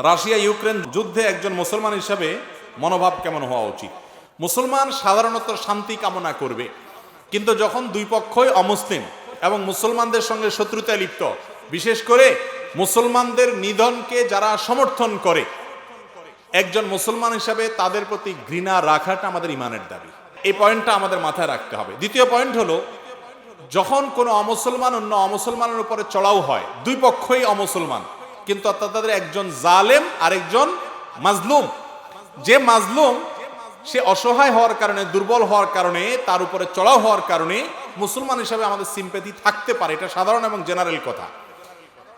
Russia Ukraine যুদ্ধে একজন মুসলমান হিসাবে মনোভাব কেমন হওয়া উচিত? মুসলমান সাধারণত শান্তি কামনা করবে, কিন্তু যখন দুই পক্ষই অমুসলিম এবং মুসলমানদের সঙ্গে শত্রুতায় লিপ্ত, বিশেষ করে মুসলমানদের নিধনকে যারা সমর্থন করে, একজন মুসলমান হিসাবে তাদের প্রতি ঘৃণা রাখাটা আমাদের ইমানের দাবি। এই পয়েন্টটা আমাদের মাথায় রাখতে হবে। দ্বিতীয় পয়েন্ট হলো, যখন কোনো অমুসলমান অন্য অমুসলমানের উপরে চড়াও হয়, দুই পক্ষই অমুসলমান, কিন্তু তাদের একজন জালেম আর একজন মাজলুম। যে মাজলুম সে অসহায় হওয়ার কারণে, দুর্বল হওয়ার কারণে, তার উপরে চড়াও হওয়ার কারণে মুসলমান হিসাবে আমাদের সিম্প্যাথি থাকতে পারে, এটা সাধারণ এবং জেনারেল কথা।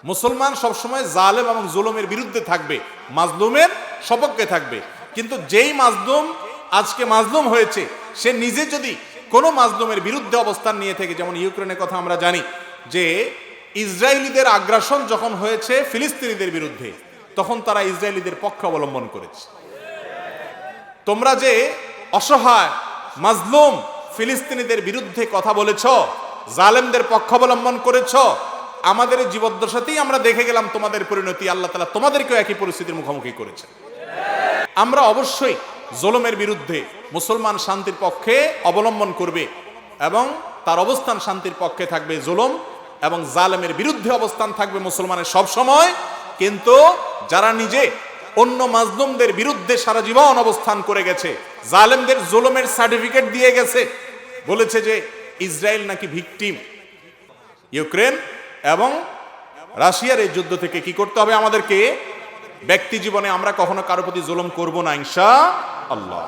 মুসলমান সবসময় জালেম এবং জুলুমের বিরুদ্ধে থাকবে, মাজলুমের সপক্ষে থাকবে। কিন্তু যেই মাজলুম আজকে মাজলুম হয়েছে, সে নিজে যদি কোনো মাজলুমের বিরুদ্ধে অবস্থান নিয়ে থাকে, যেমন ইউক্রেনের কথা আমরা জানি যে ইসরায়েলিদের আগ্রাসন যখন হয়েছে ফিলিস্তিনিদের বিরুদ্ধে, তখন তারা ইসরায়েলিদের পক্ষে অবলম্বন করেছে। তোমরা যে অসহায় মাজলুম ফিলিস্তিনিদের বিরুদ্ধে কথা বলেছ, জালেমদের পক্ষ অবলম্বন করেছ, আমাদের জীবদ্দশাতেই আমরা দেখে গেলাম তোমাদের পরিণতি। আল্লাহ তাআলা তোমাদেরকেও একই পরিস্থিতির মুখোমুখি করেছে। আমরা অবশ্যই জুলুমের বিরুদ্ধে, মুসলমান শান্তির পক্ষে অবলম্বন করবে এবং তার অবস্থান শান্তির পক্ষে থাকবে। জুলুম এবং জালেমের বিরুদ্ধে অবস্থান থাকবে মুসলমানের সব সময়। কিন্তু যারা নিজে অন্য মাজলুমদের বিরুদ্ধে সারা জীবন অবস্থান করে গেছে, জালেমদের জুলুমের সার্টিফিকেট দিয়ে গেছে, বলেছে যে ইসরায়েল নাকি ভিকটিম, ইউক্রেন এবং রাশিয়ার এই যুদ্ধ থেকে কি করতে হবে আমাদেরকে? ব্যক্তি জীবনে আমরা কখনো কারো প্রতি জুলুম করব না, ইনশাআল্লাহ।